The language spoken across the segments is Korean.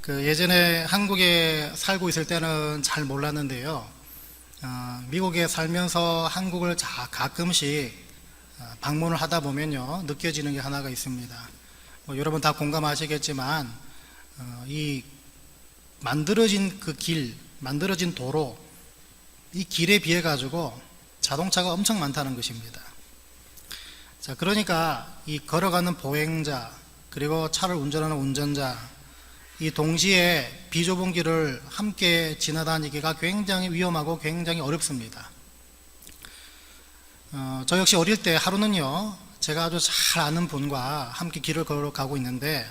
예전에 한국에 살고 있을 때는 잘 몰랐는데요. 미국에 살면서 한국을 가끔씩 방문을 하다 보면요, 느껴지는 게 하나가 있습니다. 여러분 다 공감하시겠지만, 이 만들어진 그 길, 만들어진 도로, 이 길에 비해 가지고 자동차가 엄청 많다는 것입니다. 자, 그러니까 이 걸어가는 보행자, 그리고 차를 운전하는 운전자, 이 동시에 비좁은 길을 함께 지나다니기가 굉장히 위험하고 굉장히 어렵습니다. 저 역시 어릴 때 하루는요, 제가 아주 잘 아는 분과 함께 길을 걸어가고 있는데,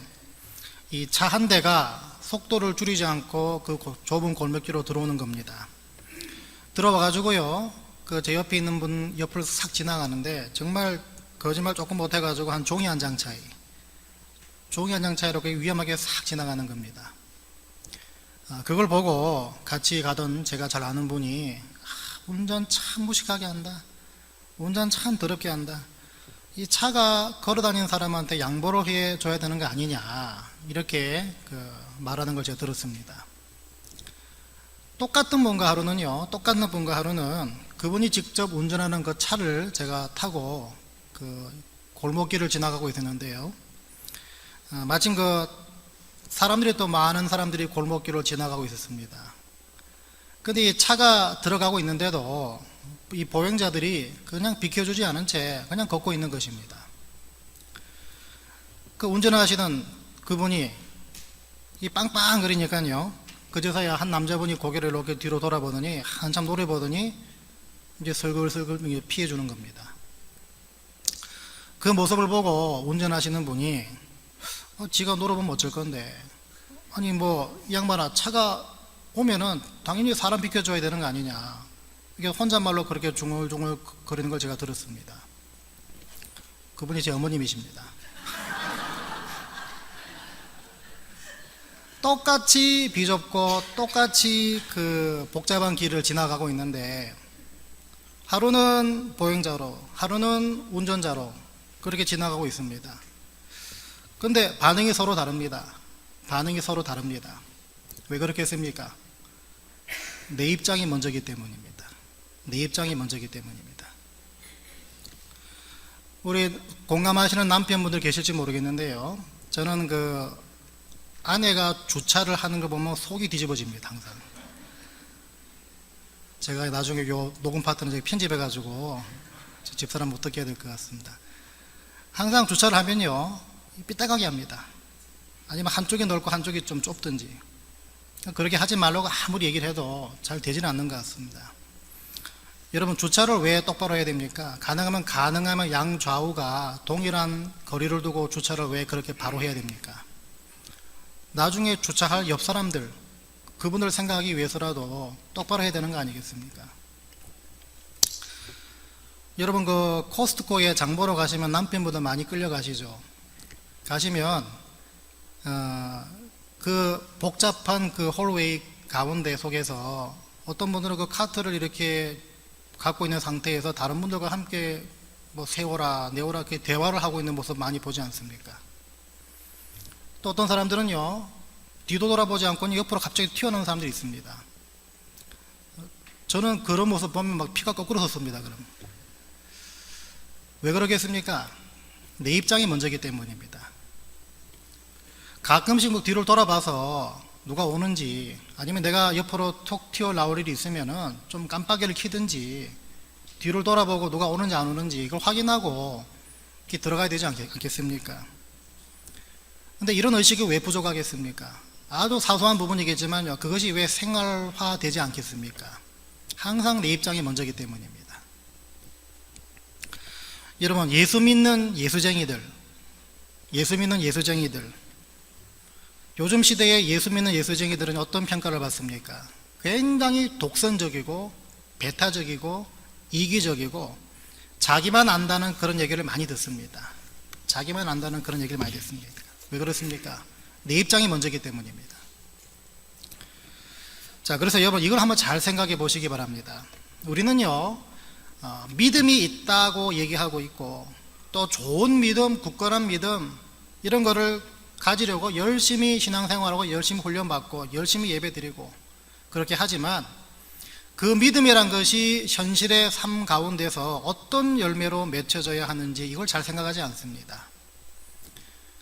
이 차 한 대가 속도를 줄이지 않고 그 좁은 골목길로 들어오는 겁니다. 들어와가지고요, 제 옆에 있는 분 옆을 싹 지나가는데, 정말 거짓말 조금 못해가지고 한 종이 한 장 차이, 이렇게 위험하게 싹 지나가는 겁니다. 그걸 보고 같이 가던 제가 잘 아는 분이, 운전 참 무식하게 한다, 운전 참 더럽게 한다, 이 차가 걸어다니는 사람한테 양보를 해줘야 되는 거 아니냐, 이렇게 말하는 걸 제가 들었습니다. 똑같은 분과 하루는 그분이 직접 운전하는 그 차를 제가 타고 골목길을 지나가고 있었는데요, 마침 사람들이 또 많은 사람들이 골목길을 지나가고 있었습니다. 근데 이 차가 들어가고 있는데도 이 보행자들이 그냥 비켜주지 않은 채 그냥 걷고 있는 것입니다. 운전하시는 그분이 이 빵빵거리니까요, 그제서야 한 남자분이 고개를 이렇게 뒤로 돌아보더니 한참 노려보더니 이제 슬글슬글 피해주는 겁니다. 그 모습을 보고 운전하시는 분이, 지가 노려보면 어쩔 건데, 아니 이 양반아, 차가 오면은 당연히 사람 비켜줘야 되는 거 아니냐, 이게 혼잣말로 그렇게 중얼중얼 거리는 걸 제가 들었습니다. 그분이 제 어머님이십니다. 똑같이 비좁고 똑같이 복잡한 길을 지나가고 있는데, 하루는 보행자로, 하루는 운전자로 그렇게 지나가고 있습니다. 근데 반응이 서로 다릅니다. 왜 그렇겠습니까? 내 입장이 먼저기 때문입니다. 우리 공감하시는 남편분들 계실지 모르겠는데요, 저는 아내가 주차를 하는 걸 보면 속이 뒤집어집니다. 항상 제가 나중에 요 녹음 파트는 제가 편집해가지고 집사람 못 듣게 해야 될 것 같습니다. 항상 주차를 하면요, 삐딱하게 합니다. 아니면 한쪽이 넓고 한쪽이 좀 좁든지, 그렇게 하지 말라고 아무리 얘기를 해도 잘 되지는 않는 것 같습니다. 여러분, 주차를 왜 똑바로 해야 됩니까? 가능하면 양좌우가 동일한 거리를 두고 주차를 왜 그렇게 바로 해야 됩니까? 나중에 주차할 옆 사람들, 그분들 생각하기 위해서라도 똑바로 해야 되는 거 아니겠습니까? 여러분, 코스트코에 장 보러 가시면 남편보다 많이 끌려가시죠? 가시면 복잡한 홀웨이 가운데 속에서 어떤 분들은 카트를 이렇게 갖고 있는 상태에서 다른 분들과 함께 세워라 내워라 이렇게 대화를 하고 있는 모습 많이 보지 않습니까? 또 어떤 사람들은요, 뒤도 돌아보지 않고 옆으로 갑자기 튀어나오는 사람들이 있습니다. 저는 그런 모습 보면 피가 거꾸로 섰습니다. 그럼 왜 그러겠습니까? 내 입장이 먼저기 때문입니다. 가끔씩 뒤를 돌아봐서 누가 오는지, 아니면 내가 옆으로 톡 튀어나올 일이 있으면은 좀 깜빡이를 켜든지, 뒤를 돌아보고 누가 오는지 안 오는지 이걸 확인하고 이렇게 들어가야 되지 않겠습니까? 근데 이런 의식이 왜 부족하겠습니까? 아주 사소한 부분이겠지만요, 그것이 왜 생활화되지 않겠습니까? 항상 내 입장이 먼저기 때문입니다. 여러분, 예수 믿는 예수쟁이들, 요즘 시대에 예수 믿는 예수쟁이들은 어떤 평가를 받습니까? 굉장히 독선적이고 배타적이고 이기적이고 자기만 안다는 그런 얘기를 많이 듣습니다. 왜 그렇습니까? 내 입장이 먼저기 때문입니다. 자, 그래서 여러분, 이걸 한번 잘 생각해 보시기 바랍니다. 우리는요, 믿음이 있다고 얘기하고 있고, 또 좋은 믿음, 굳건한 믿음, 이런 거를 가지려고 열심히 신앙생활하고 열심히 훈련받고 열심히 예배드리고 그렇게 하지만 그 믿음이란 것이 현실의 삶 가운데서 어떤 열매로 맺혀져야 하는지 이걸 잘 생각하지 않습니다.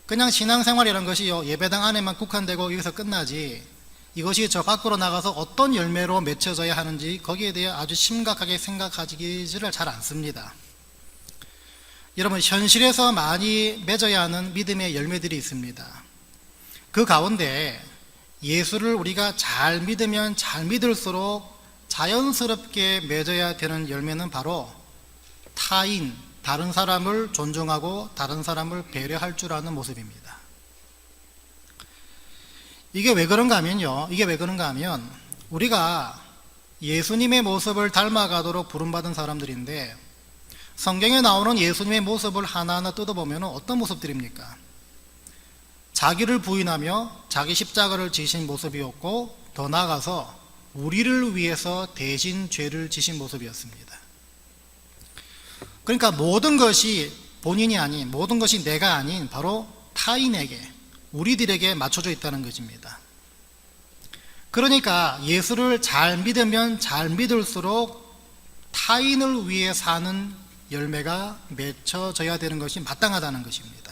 그냥 신앙생활이란 것이요, 예배당 안에만 국한되고 여기서 끝나지 이것이 저 밖으로 나가서 어떤 열매로 맺혀져야 하는지 거기에 대해 아주 심각하게 생각하지를 잘 않습니다. 여러분, 현실에서 많이 맺어야 하는 믿음의 열매들이 있습니다. 그 가운데 예수를 우리가 잘 믿으면 잘 믿을수록 자연스럽게 맺어야 되는 열매는 바로 타인, 다른 사람을 존중하고 다른 사람을 배려할 줄 아는 모습입니다. 이게 왜 그런가 하면 우리가 예수님의 모습을 닮아가도록 부름받은 사람들인데 성경에 나오는 예수님의 모습을 하나하나 뜯어보면 어떤 모습들입니까? 자기를 부인하며 자기 십자가를 지신 모습이었고 더 나아가서 우리를 위해서 대신 죄를 지신 모습이었습니다. 그러니까 모든 것이 본인이 아닌, 모든 것이 내가 아닌 바로 타인에게, 우리들에게 맞춰져 있다는 것입니다. 그러니까 예수를 잘 믿으면 잘 믿을수록 타인을 위해 사는 열매가 맺혀져야 되는 것이 마땅하다는 것입니다.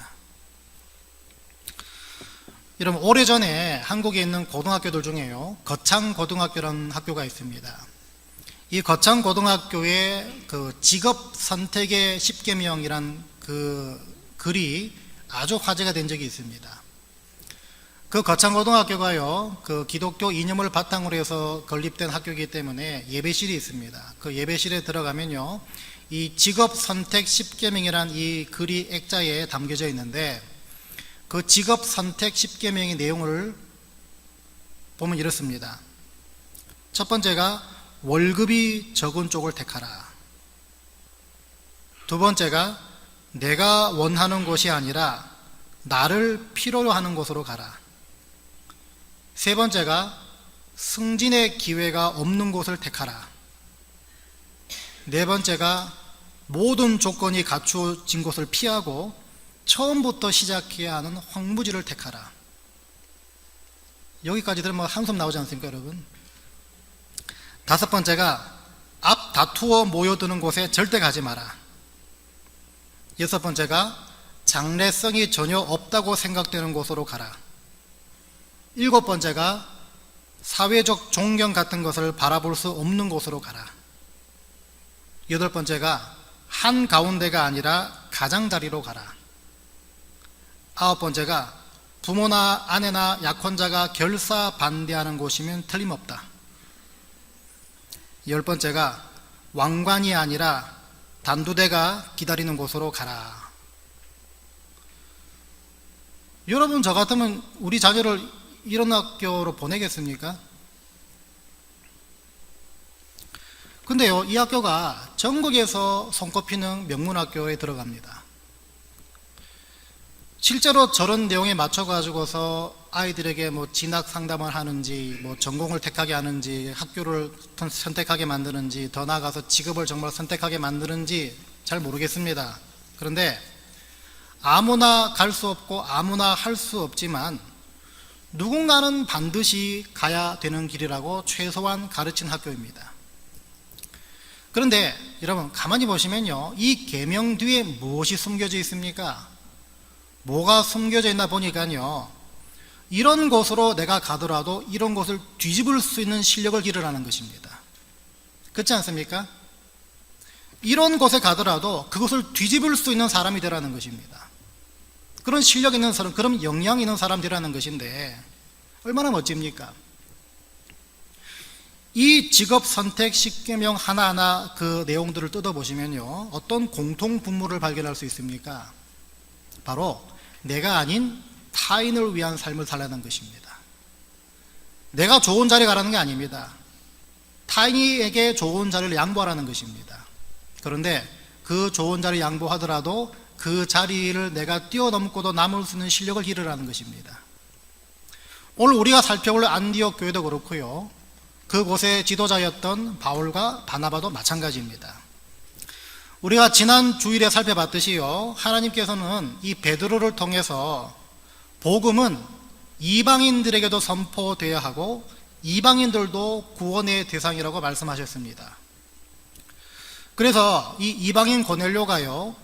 여러분, 오래전에 한국에 있는 고등학교들 중에요, 거창고등학교라는 학교가 있습니다. 이 거창고등학교의 그 직업 선택의 10계명이란 그 글이 아주 화제가 된 적이 있습니다. 그 거창고등학교가요, 그 기독교 이념을 바탕으로 해서 건립된 학교이기 때문에 예배실이 있습니다. 그 예배실에 들어가면요, 이 직업 선택 10계명이란 이 글이 액자에 담겨져 있는데 그 직업 선택 10계명의 내용을 보면 이렇습니다. 첫 번째가 월급이 적은 쪽을 택하라. 두 번째가 내가 원하는 곳이 아니라 나를 필요로 하는 곳으로 가라. 세 번째가 승진의 기회가 없는 곳을 택하라. 네 번째가 모든 조건이 갖추어진 곳을 피하고 처음부터 시작해야 하는 황무지를 택하라. 여기까지 들으면 한숨 나오지 않습니까, 여러분? 다섯 번째가 앞 다투어 모여드는 곳에 절대 가지 마라. 여섯 번째가 장래성이 전혀 없다고 생각되는 곳으로 가라. 일곱 번째가 사회적 존경 같은 것을 바라볼 수 없는 곳으로 가라. 여덟 번째가 한 가운데가 아니라 가장자리로 가라. 아홉 번째가 부모나 아내나 약혼자가 결사 반대하는 곳이면 틀림없다. 열 번째가 왕관이 아니라 단두대가 기다리는 곳으로 가라. 여러분, 저 같으면 우리 자녀를 이런 학교로 보내겠습니까? 근데요, 이 학교가 전국에서 손꼽히는 명문학교에 들어갑니다. 실제로 저런 내용에 맞춰가지고서 아이들에게 뭐 진학 상담을 하는지, 뭐 전공을 택하게 하는지, 학교를 선택하게 만드는지, 더 나아가서 직업을 정말 선택하게 만드는지 잘 모르겠습니다. 그런데 아무나 갈 수 없고 아무나 할 수 없지만 누군가는 반드시 가야 되는 길이라고 최소한 가르친 학교입니다. 그런데 여러분, 가만히 보시면요, 이 계명 뒤에 무엇이 숨겨져 있습니까? 뭐가 숨겨져 있나 보니까요, 이런 곳으로 내가 가더라도 이런 곳을 뒤집을 수 있는 실력을 기르라는 것입니다. 그렇지 않습니까? 이런 곳에 가더라도 그것을 뒤집을 수 있는 사람이 되라는 것입니다. 그런 실력 있는 사람, 그런 역량 있는 사람들이라는 것인데 얼마나 멋집니까? 이 직업 선택 10계명 하나하나 그 내용들을 뜯어보시면요, 어떤 공통 분모를 발견할 수 있습니까? 바로 내가 아닌 타인을 위한 삶을 살라는 것입니다. 내가 좋은 자리에 가라는 게 아닙니다. 타인에게 좋은 자리를 양보하라는 것입니다. 그런데 그 좋은 자리를 양보하더라도 그 자리를 내가 뛰어넘고도 남을 수 있는 실력을 기르라는 것입니다. 오늘 우리가 살펴볼 안디옥 교회도 그렇고요, 그곳의 지도자였던 바울과 바나바도 마찬가지입니다. 우리가 지난 주일에 살펴봤듯이요, 하나님께서는 이 베드로를 통해서 복음은 이방인들에게도 선포되어야 하고 이방인들도 구원의 대상이라고 말씀하셨습니다. 그래서 이 이방인 고넬료가요,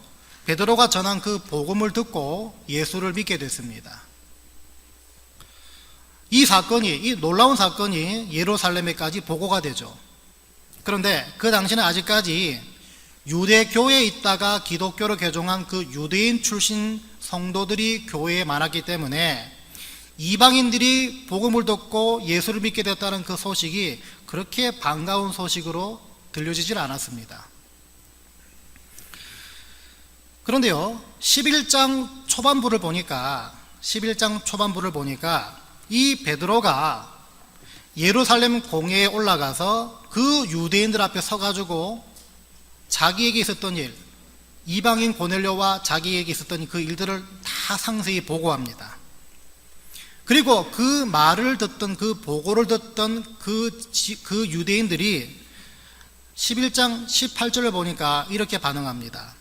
베드로가 전한 그 복음을 듣고 예수를 믿게 됐습니다. 이 놀라운 사건이 예루살렘에까지 보고가 되죠. 그런데 그 당시는 아직까지 유대교회에 있다가 기독교로 개종한 그 유대인 출신 성도들이 교회에 많았기 때문에 이방인들이 복음을 듣고 예수를 믿게 됐다는 그 소식이 그렇게 반가운 소식으로 들려지질 않았습니다. 그런데요, 11장 초반부를 보니까 이 베드로가 예루살렘 공회에 올라가서 그 유대인들 앞에 서가지고 자기에게 있었던 일, 이방인 고넬료와 자기에게 있었던 그 일들을 다 상세히 보고합니다. 그리고 그 말을 듣던, 그 보고를 듣던 그 유대인들이 11장 18절을 보니까 이렇게 반응합니다.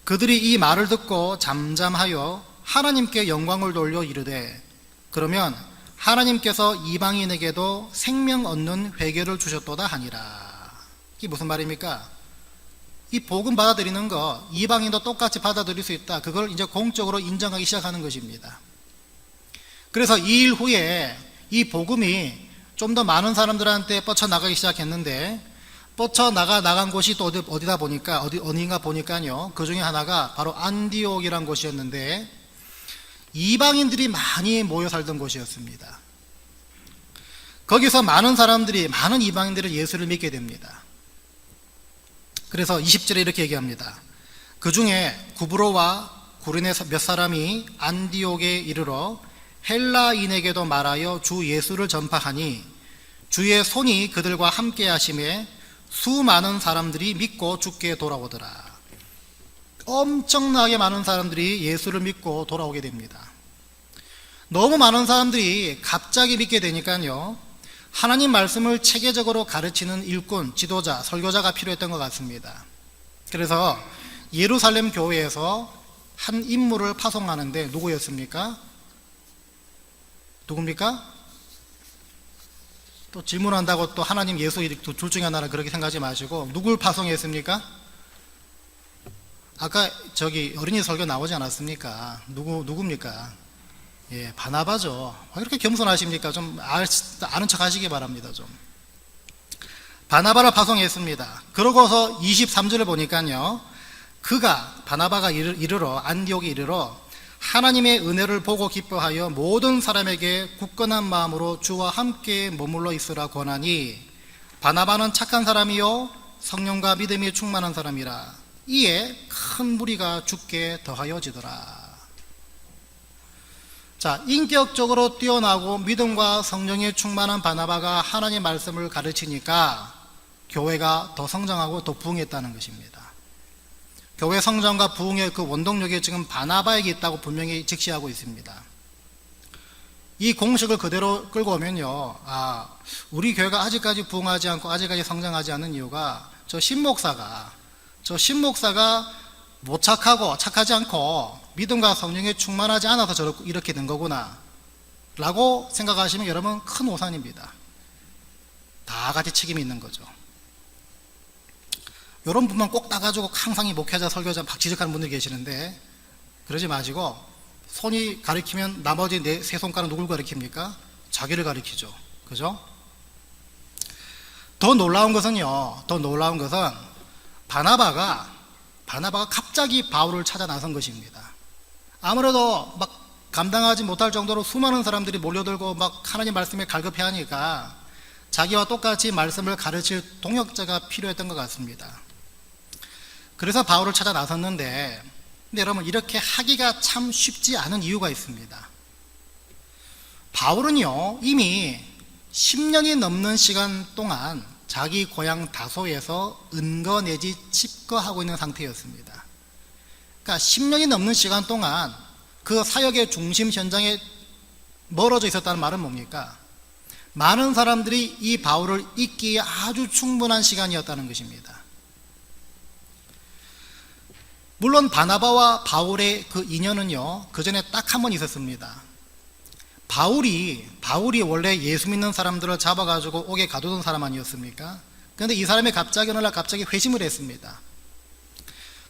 그들이 이 말을 듣고 잠잠하여 하나님께 영광을 돌려 이르되, 그러면 하나님께서 이방인에게도 생명 얻는 회개를 주셨도다 하니라. 이게 무슨 말입니까? 이 복음 받아들이는 거 이방인도 똑같이 받아들일 수 있다. 그걸 이제 공적으로 인정하기 시작하는 것입니다. 그래서 이 일 후에 이 복음이 좀 더 많은 사람들한테 뻗쳐나가기 시작했는데, 뻗쳐나간 곳이 또 어디인가 보니까요, 그 중에 하나가 바로 안디옥이란 곳이었는데 이방인들이 많이 모여 살던 곳이었습니다. 거기서 많은 이방인들은 예수를 믿게 됩니다. 그래서 20절에 이렇게 얘기합니다. 그 중에 구브로와 구레네 몇 사람이 안디옥에 이르러 헬라인에게도 말하여 주 예수를 전파하니 주의 손이 그들과 함께 하심에 수많은 사람들이 믿고 주께 돌아오더라. 엄청나게 많은 사람들이 예수를 믿고 돌아오게 됩니다. 너무 많은 사람들이 갑자기 믿게 되니까요, 하나님 말씀을 체계적으로 가르치는 일꾼, 지도자, 설교자가 필요했던 것 같습니다. 그래서 예루살렘 교회에서 한 인물을 파송하는데 누구였습니까? 누굽니까? 또 질문한다고 또 하나님, 예수 둘 중에 하나는 그렇게 생각하지 마시고, 누굴 파송했습니까? 아까 어린이 설교 나오지 않았습니까? 누굽니까? 예, 바나바죠. 왜 그렇게 겸손하십니까? 좀 아는 척 하시기 바랍니다. 좀. 바나바를 파송했습니다. 그러고서 23절을 보니까요, 바나바가 이르러 안디옥에 이르러 하나님의 은혜를 보고 기뻐하여 모든 사람에게 굳건한 마음으로 주와 함께 머물러 있으라 권하니, 바나바는 착한 사람이요 성령과 믿음이 충만한 사람이라. 이에 큰 무리가 죽게 더하여지더라. 자, 인격적으로 뛰어나고 믿음과 성령이 충만한 바나바가 하나님 말씀을 가르치니까 교회가 더 성장하고 더 부흥했다는 것입니다. 교회 성장과 부흥의 그 원동력이 지금 바나바에게 있다고 분명히 직시하고 있습니다. 이 공식을 그대로 끌고 오면요, 우리 교회가 아직까지 부흥하지 않고 아직까지 성장하지 않는 이유가 저 신목사가 못 착하지 않고 믿음과 성령에 충만하지 않아서 이렇게 된 거구나 라고 생각하시면 여러분 큰 오산입니다. 다 같이 책임이 있는 거죠. 이런 분만 꼭 따가지고 항상 목회자, 설교자 막 지적하는 분들이 계시는데, 그러지 마시고 손이 가리키면 나머지 세 손가락 누굴 가리킵니까? 자기를 가리키죠. 그죠? 더 놀라운 것은 바나바가 갑자기 바울을 찾아 나선 것입니다. 아무래도 막 감당하지 못할 정도로 수많은 사람들이 몰려들고 막 하나님 말씀에 갈급해 하니까 자기와 똑같이 말씀을 가르칠 동역자가 필요했던 것 같습니다. 그래서 바울을 찾아 나섰는데, 근데 여러분 이렇게 하기가 참 쉽지 않은 이유가 있습니다. 바울은요, 이미 10년이 넘는 시간 동안 자기 고향 다소에서 은거 내지 칩거하고 있는 상태였습니다. 그러니까 10년이 넘는 시간 동안 그 사역의 중심 현장에 멀어져 있었다는 말은 뭡니까? 많은 사람들이 이 바울을 잊기에 아주 충분한 시간이었다는 것입니다. 물론 바나바와 바울의 그 인연은요, 그 전에 딱 한 번 있었습니다. 바울이 원래 예수 믿는 사람들을 잡아가지고 옥에 가두던 사람 아니었습니까? 그런데 이 사람이 어느 날 갑자기 회심을 했습니다.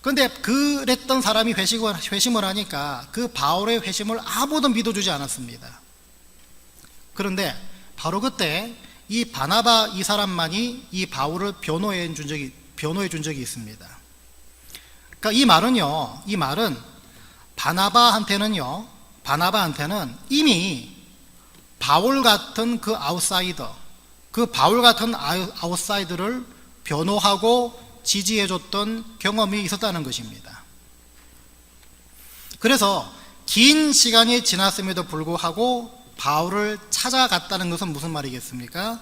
그런데 그랬던 사람이 회심을 하니까 그 바울의 회심을 아무도 믿어주지 않았습니다. 그런데 바로 그때 이 바나바 이 사람만이 이 바울을 변호해 준 적이 있습니다. 그러니까 이 말은 바나바한테는 이미 바울 같은 그 바울 같은 아웃사이더를 변호하고 지지해줬던 경험이 있었다는 것입니다. 그래서 긴 시간이 지났음에도 불구하고 바울을 찾아갔다는 것은 무슨 말이겠습니까?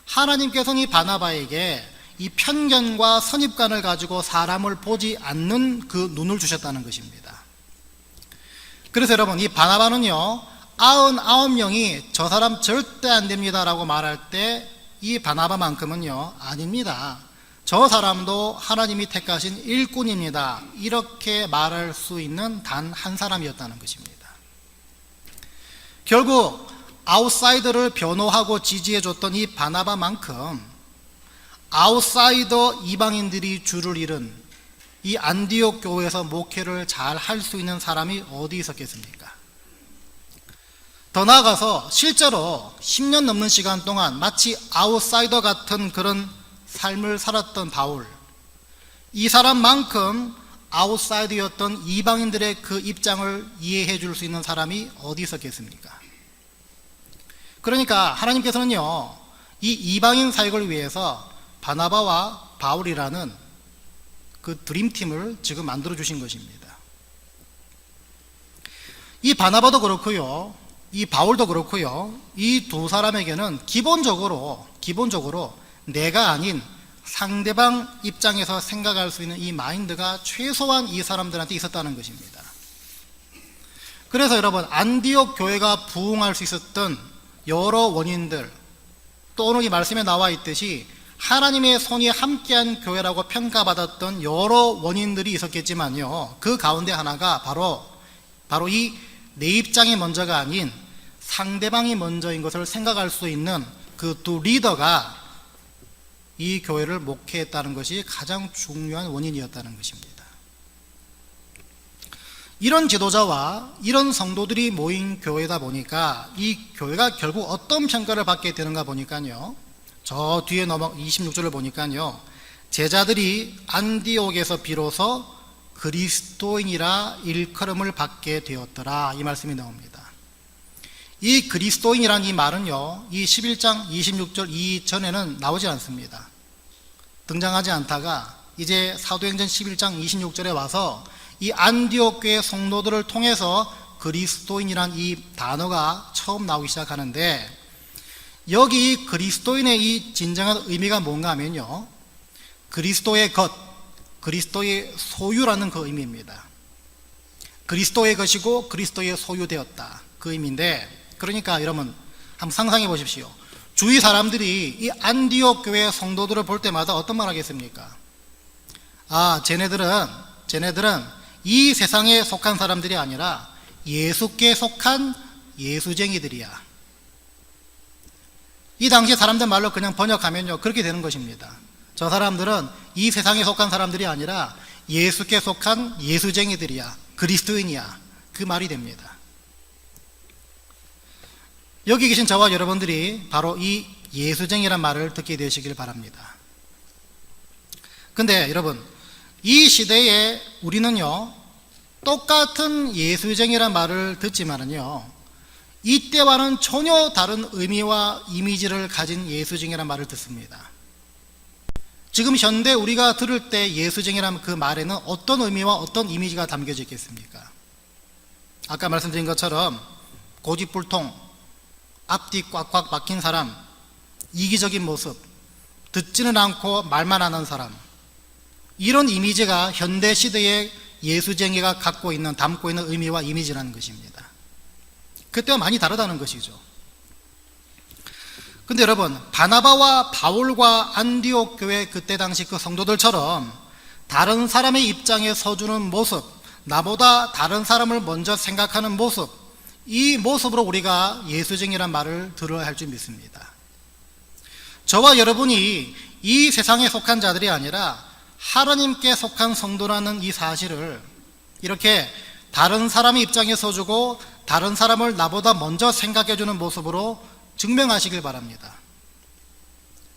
하나님께서는 이 바나바에게 이 편견과 선입관을 가지고 사람을 보지 않는 그 눈을 주셨다는 것입니다. 그래서 여러분, 이 바나바는요, 99명이 저 사람 절대 안 됩니다 라고 말할 때 이 바나바만큼은요, 아닙니다, 저 사람도 하나님이 택하신 일꾼입니다, 이렇게 말할 수 있는 단 한 사람이었다는 것입니다. 결국 아웃사이더를 변호하고 지지해줬던 이 바나바만큼 아웃사이더 이방인들이 줄을 이룬 이 안디옥 교회에서 목회를 잘 할 수 있는 사람이 어디 있었겠습니까? 더 나아가서 실제로 10년 넘는 시간 동안 마치 아웃사이더 같은 그런 삶을 살았던 바울, 이 사람만큼 아웃사이더였던 이방인들의 그 입장을 이해해 줄 수 있는 사람이 어디 있었겠습니까? 그러니까 하나님께서는요, 이 이방인 사역을 위해서 바나바와 바울이라는 그 드림팀을 지금 만들어 주신 것입니다. 이 바나바도 그렇고요, 이 바울도 그렇고요, 이 두 사람에게는 기본적으로 내가 아닌 상대방 입장에서 생각할 수 있는 이 마인드가 최소한 이 사람들한테 있었다는 것입니다. 그래서 여러분, 안디옥 교회가 부흥할 수 있었던 여러 원인들, 또 오늘 이 말씀에 나와 있듯이 하나님의 손이 함께한 교회라고 평가받았던 여러 원인들이 있었겠지만요, 그 가운데 하나가 바로 이 내 입장이 먼저가 아닌 상대방이 먼저인 것을 생각할 수 있는 그 두 리더가 이 교회를 목회했다는 것이 가장 중요한 원인이었다는 것입니다. 이런 지도자와 이런 성도들이 모인 교회다 보니까 이 교회가 결국 어떤 평가를 받게 되는가 보니까요, 저 뒤에 26절을 보니까요, 제자들이 안디옥에서 비로소 그리스도인이라 일컬음을 받게 되었더라, 이 말씀이 나옵니다. 이 그리스도인이라는 이 말은요, 이 11장 26절 이전에는 나오지 않습니다. 등장하지 않다가 이제 사도행전 11장 26절에 와서 이 안디옥 교회 성도들을 통해서 그리스도인이란 이 단어가 처음 나오기 시작하는데, 여기 그리스도인의 이 진정한 의미가 뭔가 하면요, 그리스도의 것, 그리스도의 소유라는 그 의미입니다. 그리스도의 것이고 그리스도의 소유되었다, 그 의미인데, 그러니까 여러분 한번 상상해 보십시오. 주위 사람들이 이 안디옥 교회 성도들을 볼 때마다 어떤 말 하겠습니까? 아, 쟤네들은 이 세상에 속한 사람들이 아니라 예수께 속한 예수쟁이들이야. 이 당시 사람들 말로 그냥 번역하면요, 그렇게 되는 것입니다. 저 사람들은 이 세상에 속한 사람들이 아니라 예수께 속한 예수쟁이들이야, 그리스도인이야, 그 말이 됩니다. 여기 계신 저와 여러분들이 바로 이 예수쟁이란 말을 듣게 되시길 바랍니다. 근데 여러분, 이 시대에 우리는요, 똑같은 예수쟁이란 말을 듣지만은요, 이때와는 전혀 다른 의미와 이미지를 가진 예수쟁이란 말을 듣습니다. 지금 현대 우리가 들을 때 예수쟁이라는 그 말에는 어떤 의미와 어떤 이미지가 담겨져 있겠습니까? 아까 말씀드린 것처럼 고집불통, 앞뒤 꽉꽉 박힌 사람, 이기적인 모습, 듣지는 않고 말만 하는 사람, 이런 이미지가 현대 시대의 예수쟁이가 담고 있는 의미와 이미지라는 것입니다. 그때와 많이 다르다는 것이죠. 근데 여러분, 바나바와 바울과 안디옥 교회 그때 당시 그 성도들처럼 다른 사람의 입장에 서주는 모습, 나보다 다른 사람을 먼저 생각하는 모습, 이 모습으로 우리가 예수쟁이란 말을 들어야 할 줄 믿습니다. 저와 여러분이 이 세상에 속한 자들이 아니라 하나님께 속한 성도라는 이 사실을 이렇게 다른 사람의 입장에 서주고 다른 사람을 나보다 먼저 생각해주는 모습으로 증명하시길 바랍니다.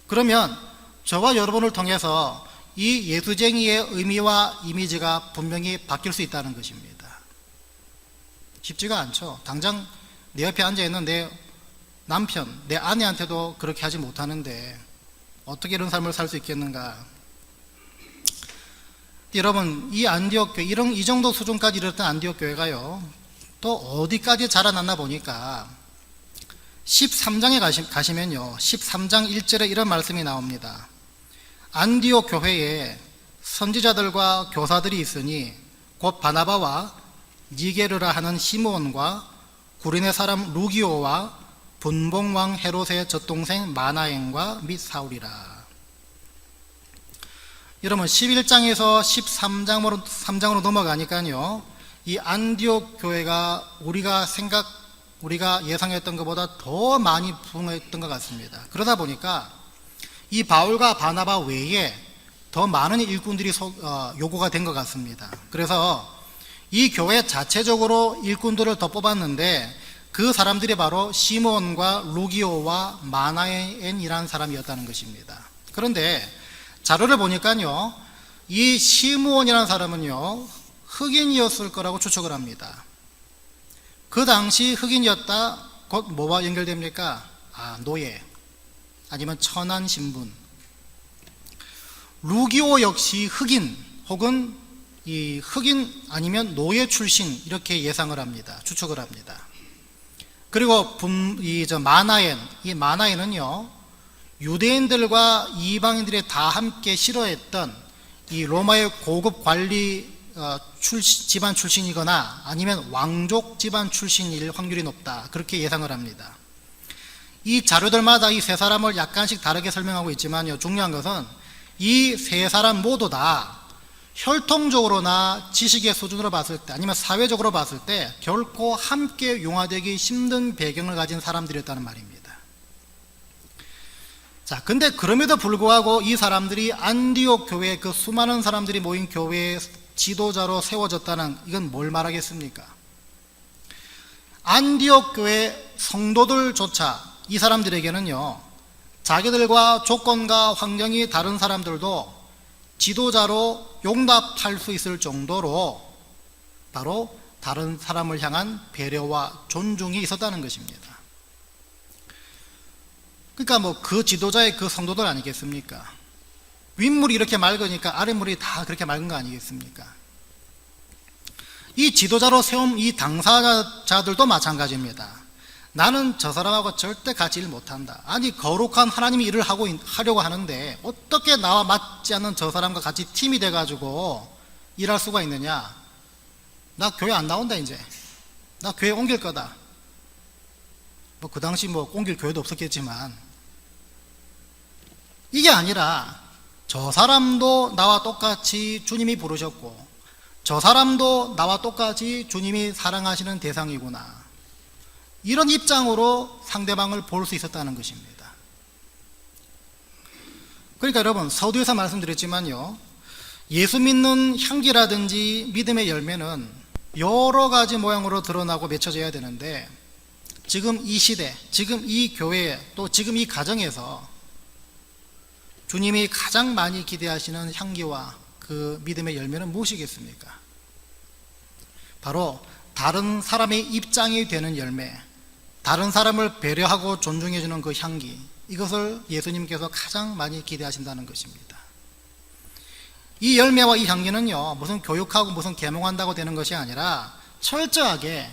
그러면 저와 여러분을 통해서 이 예수쟁이의 의미와 이미지가 분명히 바뀔 수 있다는 것입니다. 쉽지가 않죠. 당장 내 옆에 앉아있는 내 남편, 내 아내한테도 그렇게 하지 못하는데 어떻게 이런 삶을 살 수 있겠는가. 여러분, 이 안디옥 교회, 이 정도 수준까지 이르렀던 안디옥 교회가요, 또 어디까지 자라났나 보니까 13장에 가시면요, 13장 1절에 이런 말씀이 나옵니다. 안디옥 교회에 선지자들과 교사들이 있으니 곧 바나바와 니게르라 하는 시므온과 구레네 사람 루기오와 분봉왕 헤롯의 젖동생 마나엔과 및 사울이라. 여러분, 11장에서 13장으로 넘어가니까요, 이 안디옥 교회가 우리가 예상했던 것보다 더 많이 부흥했던 것 같습니다. 그러다 보니까 이 바울과 바나바 외에 더 많은 일꾼들이 요구가 된 것 같습니다. 그래서 이 교회 자체적으로 일꾼들을 더 뽑았는데 그 사람들이 바로 시몬과 루기오와 마나엔이라는 사람이었다는 것입니다. 그런데 자료를 보니까요, 이 시므온이라는 사람은요, 흑인이었을 거라고 추측을 합니다. 그 당시 흑인이었다, 곧 뭐와 연결됩니까? 노예, 아니면 천한 신분. 루기오 역시 흑인, 혹은 이 흑인 아니면 노예 출신, 이렇게 예상을 합니다. 추측을 합니다. 그리고 이 마나엔은요, 유대인들과 이방인들이 다 함께 싫어했던 이 로마의 고급 관리 집안 출신이거나 아니면 왕족 집안 출신일 확률이 높다, 그렇게 예상을 합니다. 이 자료들마다 이 세 사람을 약간씩 다르게 설명하고 있지만요, 중요한 것은 이 세 사람 모두 다 혈통적으로나 지식의 수준으로 봤을 때 아니면 사회적으로 봤을 때 결코 함께 융화되기 힘든 배경을 가진 사람들이었다는 말입니다. 자, 근데 그럼에도 불구하고 이 사람들이 안디옥 교회, 그 수많은 사람들이 모인 교회의 지도자로 세워졌다는, 이건 뭘 말하겠습니까? 안디옥 교회 성도들조차 이 사람들에게는요, 자기들과 조건과 환경이 다른 사람들도 지도자로 용납할 수 있을 정도로 바로 다른 사람을 향한 배려와 존중이 있었다는 것입니다. 그러니까 그 지도자의 그 성도들 아니겠습니까? 윗물이 이렇게 맑으니까 아랫물이 다 그렇게 맑은 거 아니겠습니까? 이 지도자로 세운 이 당사자들도 마찬가지입니다. 나는 저 사람하고 절대 같이 일 못한다. 아니, 거룩한 하나님이 일을 하려고 하는데 어떻게 나와 맞지 않는 저 사람과 같이 팀이 돼가지고 일할 수가 있느냐? 나 교회 안 나온다, 이제. 나 교회 옮길 거다. 그 당시 옮길 교회도 없었겠지만, 이게 아니라 저 사람도 나와 똑같이 주님이 부르셨고 저 사람도 나와 똑같이 주님이 사랑하시는 대상이구나, 이런 입장으로 상대방을 볼 수 있었다는 것입니다. 그러니까 여러분, 서두에서 말씀드렸지만요, 예수 믿는 향기라든지 믿음의 열매는 여러 가지 모양으로 드러나고 맺혀져야 되는데, 지금 이 시대, 지금 이 교회, 또 지금 이 가정에서 주님이 가장 많이 기대하시는 향기와 그 믿음의 열매는 무엇이겠습니까? 바로 다른 사람의 입장이 되는 열매, 다른 사람을 배려하고 존중해주는 그 향기, 이것을 예수님께서 가장 많이 기대하신다는 것입니다. 이 열매와 이 향기는요, 무슨 교육하고 무슨 계몽한다고 되는 것이 아니라 철저하게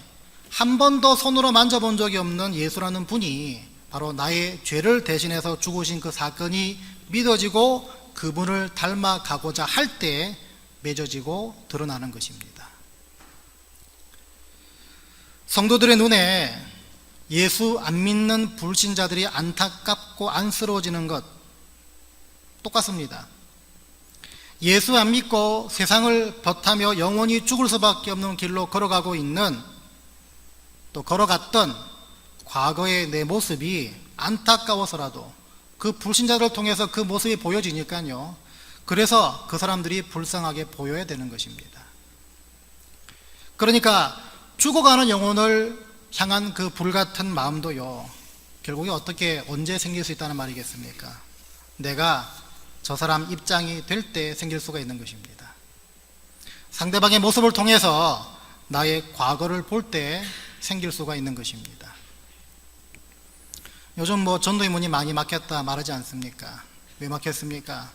한 번도 손으로 만져본 적이 없는 예수라는 분이 바로 나의 죄를 대신해서 죽으신 그 사건이 믿어지고 그분을 닮아가고자 할 때 맺어지고 드러나는 것입니다. 성도들의 눈에 예수 안 믿는 불신자들이 안타깝고 안쓰러워지는 것 똑같습니다. 예수 안 믿고 세상을 벗하며 영원히 죽을 수밖에 없는 길로 걸어가고 있는, 또 걸어갔던 과거의 내 모습이 안타까워서라도 그 불신자들을 통해서 그 모습이 보여지니까요, 그래서 그 사람들이 불쌍하게 보여야 되는 것입니다. 그러니까 죽어가는 영혼을 향한 그 불같은 마음도요, 결국에 어떻게 언제 생길 수 있다는 말이겠습니까? 내가 저 사람 입장이 될 때 생길 수가 있는 것입니다. 상대방의 모습을 통해서 나의 과거를 볼 때 생길 수가 있는 것입니다. 요즘 전도의 문이 많이 막혔다 말하지 않습니까? 왜 막혔습니까?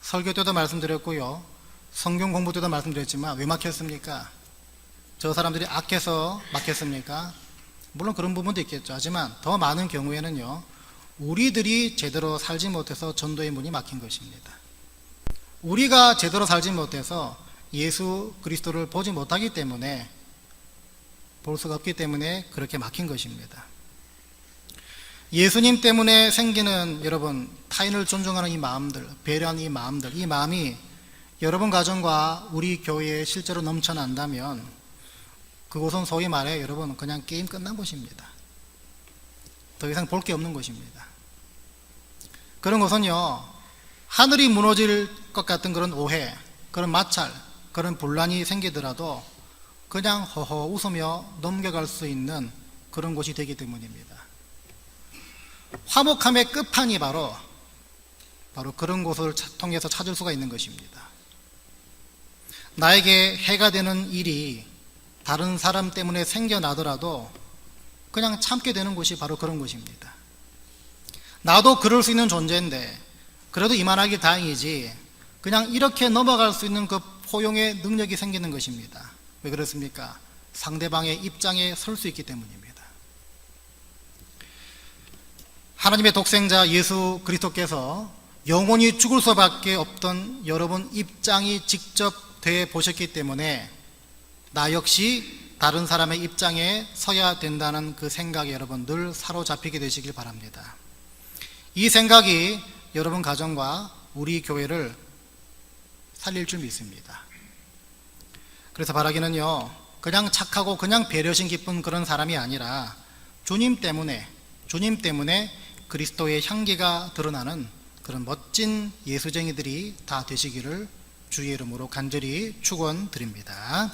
설교 때도 말씀드렸고요, 성경 공부 때도 말씀드렸지만 왜 막혔습니까? 저 사람들이 악해서 막혔습니까? 물론 그런 부분도 있겠죠. 하지만 더 많은 경우에는요, 우리들이 제대로 살지 못해서 전도의 문이 막힌 것입니다. 우리가 제대로 살지 못해서 예수 그리스도를 보지 못하기 때문에, 볼 수가 없기 때문에 그렇게 막힌 것입니다. 예수님 때문에 생기는 여러분 타인을 존중하는 이 마음들, 배려하는 이 마음들, 이 마음이 여러분 가정과 우리 교회에 실제로 넘쳐난다면 그곳은 소위 말해 여러분 그냥 게임 끝난 곳입니다. 더 이상 볼 게 없는 곳입니다. 그런 것은요, 하늘이 무너질 것 같은 그런 오해, 그런 마찰, 그런 분란이 생기더라도 그냥 허허 웃으며 넘겨갈 수 있는 그런 곳이 되기 때문입니다. 화목함의 끝판이 바로 그런 곳을 통해서 찾을 수가 있는 것입니다. 나에게 해가 되는 일이 다른 사람 때문에 생겨나더라도 그냥 참게 되는 곳이 바로 그런 곳입니다. 나도 그럴 수 있는 존재인데 그래도 이만하길 다행이지, 그냥 이렇게 넘어갈 수 있는 그 포용의 능력이 생기는 것입니다. 왜 그렇습니까? 상대방의 입장에 설 수 있기 때문입니다. 하나님의 독생자 예수 그리스도께서 영원히 죽을 수밖에 없던 여러분 입장이 직접 돼 보셨기 때문에 나 역시 다른 사람의 입장에 서야 된다는 그 생각에 여러분 늘 사로잡히게 되시길 바랍니다. 이 생각이 여러분 가정과 우리 교회를 살릴 줄 믿습니다. 그래서 바라기는요, 그냥 착하고 그냥 배려심 깊은 그런 사람이 아니라 주님 때문에 그리스도의 향기가 드러나는 그런 멋진 예수쟁이들이 다 되시기를 주의 이름으로 간절히 축원드립니다.